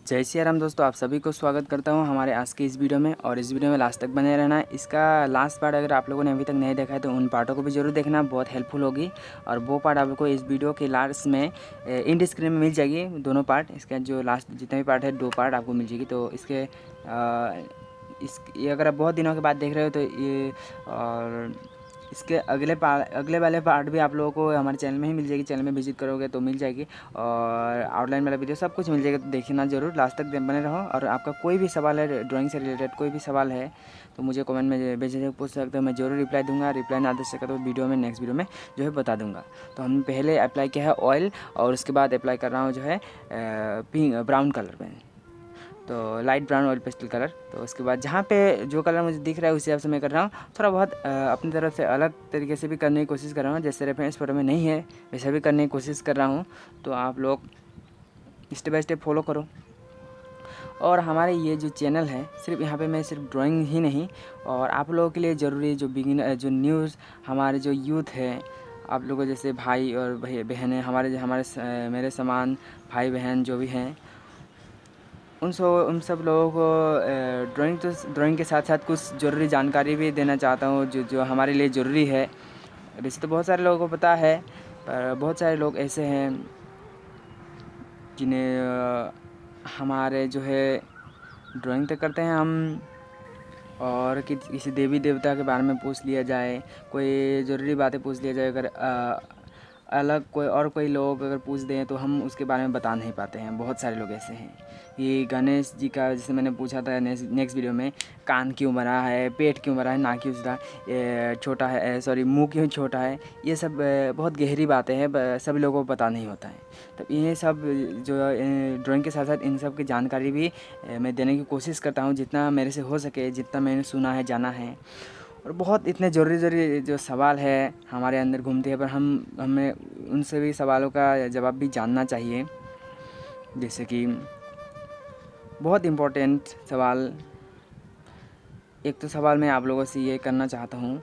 जय श्री राम दोस्तों, आप सभी को स्वागत करता हूं हमारे आज की इस वीडियो में। और इस वीडियो में लास्ट तक बने रहना। इसका लास्ट पार्ट अगर आप लोगों ने अभी तक नहीं देखा है तो उन पार्टों को भी जरूर देखना, बहुत हेल्पफुल होगी। और वो पार्ट आपको इस वीडियो के लास्ट में इंड स्क्रीन में मिल जाएगी, दोनों पार्ट। इसका जो लास्ट जितने भी पार्ट है 2 पार्ट आपको मिल जाएगी। तो इसके ये अगर आप बहुत दिनों के बाद देख रहे हो तो ये और इसके अगले वाले पार्ट भी आप लोगों को हमारे चैनल में ही मिल जाएगी। चैनल में विजिट करोगे तो मिल जाएगी, और आउटलाइन वाला वीडियो सब कुछ मिल जाएगा। तो देखना ज़रूर, लास्ट तक बने रहो। और आपका कोई भी सवाल है ड्राइंग से रिलेटेड, कोई भी सवाल है तो मुझे कमेंट में बेझिझक पूछ सकते हो, मैं ज़रूर रिप्लाई दूंगा। रिप्लाई ना दे सका तो वीडियो में नेक्स्ट वीडियो में जो है बता दूंगा। तो हमने पहले अप्लाई किया है ऑयल, और उसके बाद अप्लाई कर रहा हूँ जो है पिंक ब्राउन कलर में, तो light brown oil pastel colour. तो उसके बाद जहाँ पे जो कलर मुझे दिख रहा है उसी हिसाब से मैं कर रहा हूँ। थोड़ा बहुत अपनी तरफ से अलग तरीके से भी करने की कोशिश कर रहा हूँ, जैसे रेफरेंस फोटो में नहीं है वैसा भी करने की कोशिश कर रहा हूँ। तो आप लोग स्टेप बाय स्टेप फॉलो करो। और हमारे ये जो चैनल है, सिर्फ यहाँ पे मैं सिर्फ ड्राइंग ही नहीं, और आप लोगों के लिए ज़रूरी जो जो न्यूज़, हमारे जो यूथ है, आप लोगों जैसे भाई और बहनें, मेरे समान भाई बहन जो भी हैं, उन सब लोगों को ड्राइंग के साथ साथ कुछ ज़रूरी जानकारी भी देना चाहता हूँ जो हमारे लिए ज़रूरी है। वैसे तो बहुत सारे लोगों को पता है, पर बहुत सारे लोग ऐसे हैं जिन्हें हमारे जो है ड्राइंग तो करते हैं हम, और किसी देवी देवता के बारे में पूछ लिया जाए, कोई ज़रूरी बातें पूछ लिया जाए, अगर अलग कोई लोग अगर पूछ दें तो हम उसके बारे में बता नहीं पाते हैं। बहुत सारे लोग ऐसे हैं। ये गणेश जी का जैसे मैंने पूछा था नेक्स्ट वीडियो में, कान क्यों बड़ा है, पेट क्यों बड़ा है, नाक क्यों छोटा है, सॉरी मुंह क्यों छोटा है, ये सब बहुत गहरी बातें हैं, सभी लोगों को पता नहीं होता है। तो ये सब जो ड्राइंग के साथ साथ इन सब की जानकारी भी मैं देने की कोशिश करता हूँ, जितना मेरे से हो सके, जितना मैंने सुना है, जाना है। और बहुत इतने ज़रूरी जो सवाल है हमारे अंदर घूमते हैं, पर हमें उन सभी सवालों का जवाब भी जानना चाहिए। जैसे कि बहुत इम्पोर्टेंट सवाल, एक तो सवाल मैं आप लोगों से ये करना चाहता हूँ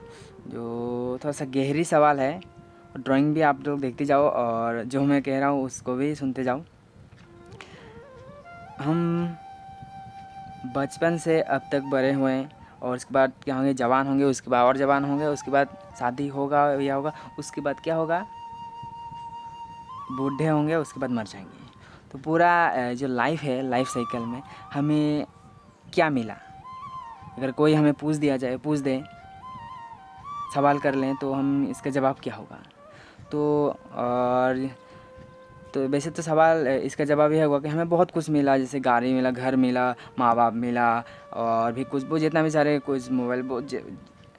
जो थोड़ा सा गहरी सवाल है। ड्राइंग भी आप लोग देखते जाओ और जो मैं कह रहा हूँ उसको भी सुनते जाओ। हम बचपन से अब तक बड़े हुए, और उसके बाद क्या होंगे, जवान होंगे, उसके बाद और जवान होंगे, उसके बाद शादी होगा या होगा, उसके बाद क्या होगा, बूढ़े होंगे, उसके बाद मर जाएंगे। तो पूरा जो लाइफ है, लाइफ साइकिल में हमें क्या मिला, अगर कोई हमें पूछ दे, सवाल कर लें तो हम इसका जवाब क्या होगा। तो वैसे तो सवाल इसका जवाब यह होगा कि हमें बहुत कुछ मिला, जैसे गाड़ी मिला, घर मिला, माँ बाप मिला, और भी कुछ वो जितना भी सारे कुछ मोबाइल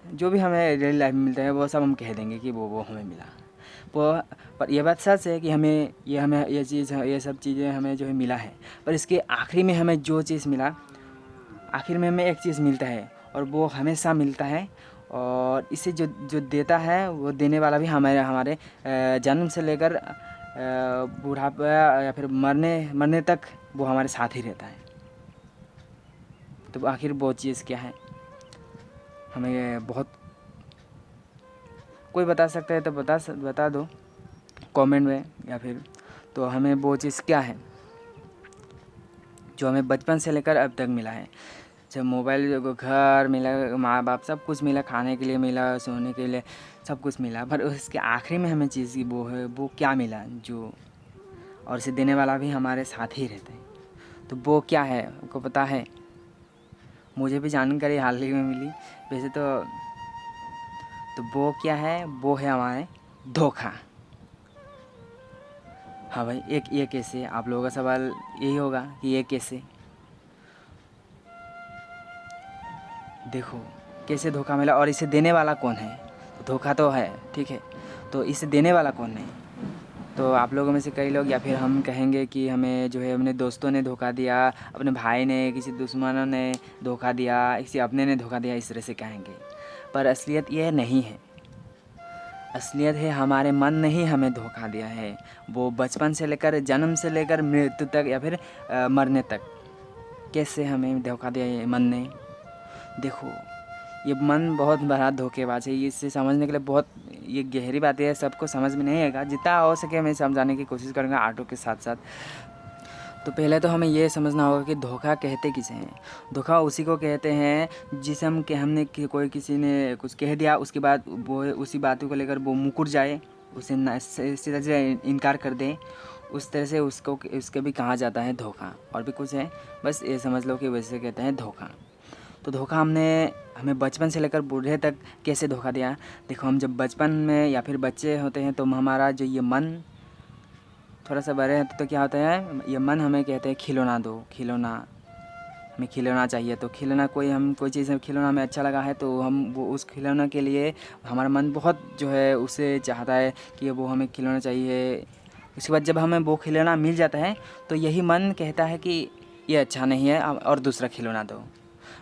जो भी हमें रियल लाइफ में मिलता है वो सब हम कह देंगे कि वो हमें मिला। पर यह बात सच है कि हमें ये सब चीज़ें हमें जो है मिला है, पर इसके आखिरी में हमें जो चीज़ मिला, आखिर में हमें एक चीज़ मिलता है, और वो हमेशा मिलता है। और इसे जो देता है, वो देने वाला भी हमारे जन्म से लेकर बुढ़ापा या फिर मरने तक वो हमारे साथ ही रहता है। तो आखिर वो चीज़ क्या है, हमें बहुत कोई बता सकता है तो बता दो कमेंट में, या फिर तो हमें वो चीज़ क्या है जो हमें बचपन से लेकर अब तक मिला है। जब मोबाइल, घर मिला, माँ बाप, सब कुछ मिला, खाने के लिए मिला, सोने के लिए सब कुछ मिला, पर उसके आखिरी में हमें चीज़ की वो है, वो क्या मिला जो, और इसे देने वाला भी हमारे साथ ही रहता है। तो वो क्या है आपको पता है? मुझे भी जानकारी हाल ही में मिली वैसे तो वो क्या है, वो है हमारे धोखा। हाँ भाई, ये कैसे, आप लोगों का सवाल यही होगा कि ये कैसे। देखो कैसे धोखा मिला, और इसे देने वाला कौन है। तो धोखा तो है, ठीक है, तो इसे देने वाला कौन है। तो आप लोगों में से कई लोग, या फिर हम कहेंगे कि हमें जो है अपने दोस्तों ने धोखा दिया, अपने भाई ने, किसी दुश्मनों ने धोखा दिया, किसी अपने ने धोखा दिया, इस तरह से कहेंगे। पर असलियत ये नहीं है। असलियत है हमारे मन ने ही हमें धोखा दिया है। वो बचपन से लेकर, जन्म से लेकर मृत्यु तक, या फिर मरने तक, कैसे हमें धोखा दिया ये मन ने। देखो, ये मन बहुत बड़ा धोखेबाज है। इसे समझने के लिए बहुत ये गहरी बातें है, सबको समझ में नहीं आएगा। जितना हो सके मैं समझाने की कोशिश करूँगा ऑटो के साथ साथ। तो पहले तो हमें ये समझना होगा कि धोखा कहते किसे हैं। धोखा उसी को कहते हैं जिसे हम कि हमने कोई किसी ने कुछ कह दिया, उसके बाद वो उसी बातों को लेकर वो मुकर जाए, उसे सीधा सीधा इनकार कर दे, उस तरह से उसके भी कहा जाता है धोखा। और भी कुछ है, बस ये समझ लो कि वैसे कहते हैं धोखा। तो धोखा हमें बचपन से लेकर बूढ़े तक कैसे धोखा दिया। देखो, हम जब बचपन में या फिर बच्चे होते हैं तो हमारा जो ये मन थोड़ा सा बड़े हैं तो क्या होता है, ये मन हमें कहते हैं खिलौना दो, खिलौना हमें खिलौना चाहिए। तो खिलौना कोई चीज़ खिलौना हमें अच्छा लगा है तो हम वो उस खिलौना के लिए हमारा मन बहुत जो है उसे चाहता है कि वो हमें खिलौना चाहिए। उसके बाद जब हमें वो खिलौना मिल जाता है तो यही मन कहता है कि ये अच्छा नहीं है और दूसरा खिलौना दो।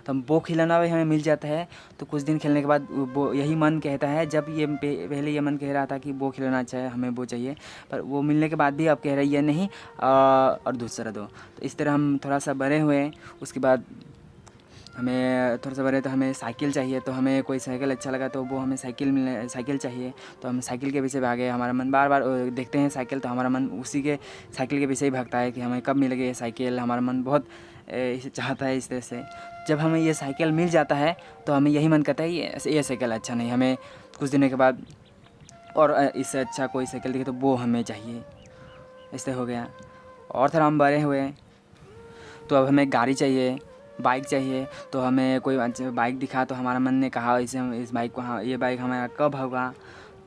तो वो खिलौना भी हमें मिल जाता है तो कुछ दिन खेलने के बाद वो यही मन कहता है, जब ये पहले ये मन कह रहा था कि वो खिलौना अच्छा है हमें वो चाहिए, पर वो मिलने के बाद भी अब कह रहा है ये नहीं और दूसरा दो। तो इस तरह हम थोड़ा सा बड़े हुए, उसके बाद हमें थोड़ा सा बड़े तो हमें साइकिल चाहिए, तो हमें कोई साइकिल अच्छा लगा तो वो हमें साइकिल चाहिए, तो हम साइकिल के पीछे भागे। हमारा मन बार बार देखते हैं साइकिल तो हमारा मन उसी के साइकिल के पीछे ही भागता है कि हमें कब मिलेगी ये साइकिल। हमारा मन बहुत इसे चाहता है। इस तरह से जब हमें ये साइकिल मिल जाता है तो हमें यही मन करता है ये साइकिल अच्छा नहीं, हमें कुछ दिनों के बाद और इससे अच्छा कोई साइकिल दिखे तो वो हमें चाहिए। इससे हो गया। और थोड़ा हम बड़े हुए तो अब हमें गाड़ी चाहिए, बाइक चाहिए। तो हमें कोई बाइक दिखा तो हमारा मन ने कहा इसे हम इस बाइक को, हाँ ये बाइक हमारा कब होगा।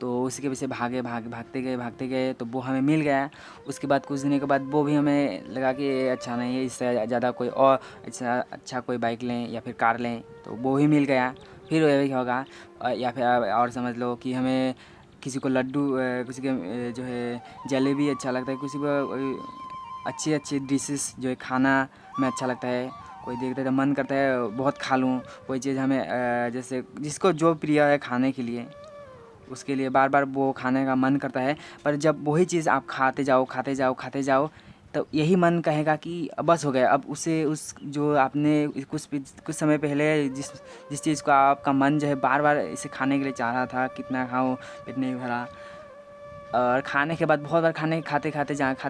तो उसी के पीछे भागते गए तो वो हमें मिल गया। उसके बाद कुछ दिनों के बाद वो भी हमें लगा कि ये अच्छा नहीं है, इससे ज़्यादा कोई और अच्छा कोई बाइक लें या फिर कार लें, तो वो ही मिल गया। फिर वही होगा। या फिर और समझ लो कि हमें किसी को लड्डू, किसी के जो है जलेबी अच्छा लगता है, किसी को अच्छी अच्छी डिशेस जो है खाना में अच्छा लगता है। कोई देखता है तो मन करता है बहुत खा लूँ कोई चीज़। हमें जैसे जिसको जो प्रिय है खाने के लिए, उसके लिए बार बार वो खाने का मन करता है। पर जब वही चीज़ आप खाते जाओ तो यही मन कहेगा कि बस हो गया। अब उसे उस जो आपने कुछ समय पहले जिस चीज़ को आपका मन जो है बार बार इसे खाने के लिए चाह रहा था, कितना खाऊं पेट नहीं भरा। और खाने के बाद बहुत बार खाते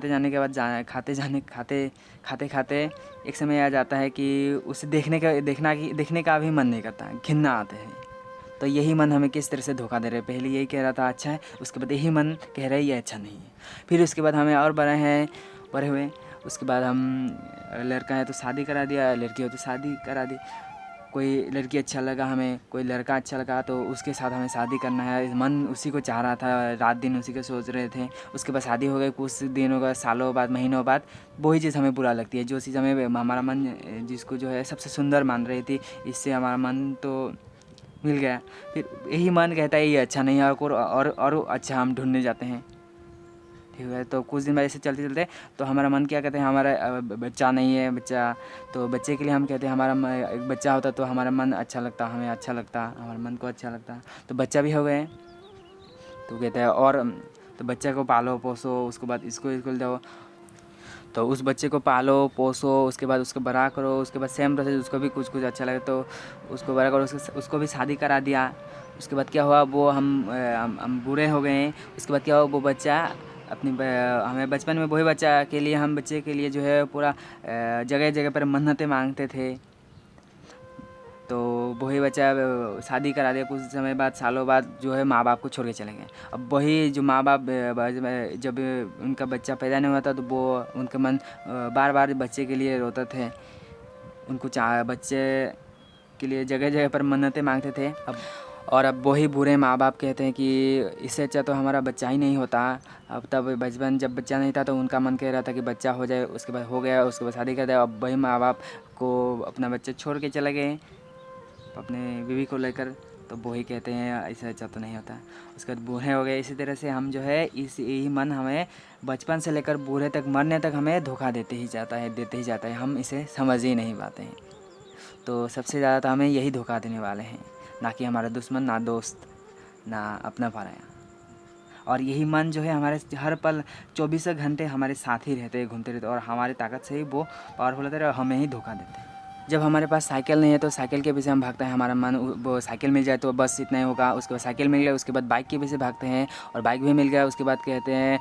जाने के बाद खाते खाते एक समय आ जाता है कि उसे देखने का भी मन नहीं करता, घिनना आते हैं। तो यही मन हमें किस तरह से धोखा दे रहे हैं। पहले यही कह रहा था अच्छा है, उसके बाद यही मन कह रहा है ये अच्छा नहीं है। फिर उसके बाद हमें और बड़े हुए, उसके बाद हम लड़का है तो शादी करा दिया, लड़की हो तो शादी करा दी। कोई लड़की अच्छा लगा हमें, कोई लड़का अच्छा लगा तो उसके साथ हमें शादी करना है, मन उसी को चाह रहा था, रात दिन उसी को सोच रहे थे। उसके बाद शादी हो गई, कुछ दिनों बाद, सालों बाद, महीनों बाद वही चीज़ हमें बुरा लगती है। जो चीज़ हमें हमारा मन जिसको जो है सबसे सुंदर मान रही थी, इससे हमारा मन तो मिल गया। फिर यही मन कहता है ये अच्छा नहीं है और अच्छा हम ढूंढने जाते हैं। ठीक है, तो कुछ दिन बाद ऐसे चलते चलते तो हमारा मन क्या कहते हैं, हमारा बच्चा नहीं है बच्चा, तो बच्चे के लिए हम कहते हैं एक बच्चा होता तो हमारा मन अच्छा लगता, हमें अच्छा लगता, हमारे मन को अच्छा लगता। तो बच्चा भी हो गए तो कहते हैं और तो बच्चे को पालो पोसो, उसके बाद इसको स्कूल जाओ। तो उस बच्चे को पालो पोसो, उसके बाद उसको बड़ा करो, उसके बाद सेम प्रोसेस उसको भी कुछ अच्छा लगे तो उसको बड़ा करो, उसको भी शादी करा दिया। उसके बाद क्या हुआ, वो हम बूढ़े हो गए। उसके बाद क्या हुआ, वो बच्चा हमें बचपन में वही बच्चा के लिए हम बच्चे के लिए जो है पूरा जगह जगह पर मन्नतें मांगते थे। तो वही बच्चा शादी करा दिया, कुछ समय बाद, सालों बाद जो है माँ बाप को छोड़ के चले गए। अब वही जो माँ बाप जब उनका बच्चा पैदा नहीं हुआ था तो वो उनका मन बार बार बच्चे के लिए रोते थे, उनको बच्चे के लिए जगह जगह पर मन्नतें मांगते थे। अब वही बुरे माँ बाप कहते हैं कि इससे अच्छा तो हमारा बच्चा ही नहीं होता। अब तब बचपन जब बच्चा नहीं था तो उनका मन कह रहा था कि बच्चा हो जाए, उसके बाद हो गया, उसके बाद शादी कर दिया। अब वही माँ बाप को अपना बच्चा छोड़ के चले गए अपने बीवी को लेकर, तो वो ही कहते हैं इससे अच्छा तो नहीं होता। उसके बाद बूढ़े हो गए। इसी तरह से हम जो है यही मन हमें बचपन से लेकर बूढ़े तक, मरने तक हमें धोखा देते ही जाता है, हम इसे समझ ही नहीं पाते हैं। तो सबसे ज़्यादा तो हमें यही धोखा देने वाले हैं, ना कि हमारा दुश्मन, ना दोस्त, ना अपना पराया। और यही मन जो है हमारे हर पल 24 घंटे हमारे साथ ही रहते हैं, घूमते रहते हैं, और हमारी ताकत से ही वो पावरफुल होते हैं और हमें ही धोखा देते हैं। जब हमारे पास साइकिल नहीं है तो साइकिल के पीछे हम भागते हैं, हमारा मन वो साइकिल मिल जाए तो बस इतना ही होगा। उसके बाद साइकिल मिल गया, उसके बाद बाइक के पीछे भागते हैं, और बाइक भी मिल गया उसके बाद कहते हैं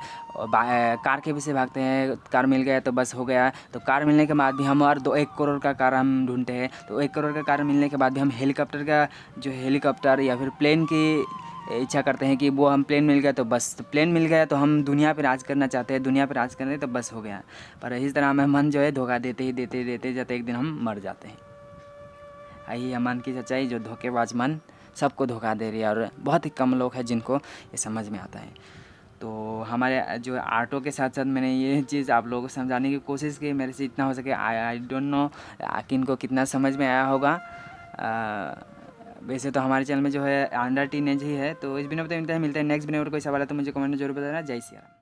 कार के पीछे भागते हैं, कार मिल गया तो बस हो गया। तो कार मिलने के बाद भी हम और 1 करोड़ का कार हम ढूंढते हैं। तो 1 करोड़ का कार मिलने के बाद भी हम हेलीकॉप्टर का जो हेलीकॉप्टर या फिर प्लेन की इच्छा करते हैं कि वो हम प्लेन मिल गया तो बस, तो प्लेन मिल गया तो हम दुनिया पे राज करना चाहते हैं, दुनिया पे राज करने तो बस हो गया। पर इस तरह हमें मन जो है धोखा देते ही देते जाते एक दिन हम मर जाते हैं। यही है मन की सच्चाई, जो धोखेबाज मन सबको धोखा दे रही है, और बहुत ही कम लोग हैं जिनको ये समझ में आता है। तो हमारे जो आर्टों के साथ साथ मैंने ये चीज़ आप लोगों को समझाने की कोशिश की, मेरे से इतना हो सके। आई डोंट नो किन को कितना समझ में आया होगा। वैसे तो हमारे चैनल में जो है अंडर टीनेज ही है। तो इस वीडियो में तो मिलता है नेक्स्ट वीडियो में। कोई सवाल है तो मुझे कमेंट में जरूर बताना। जय श्री राम।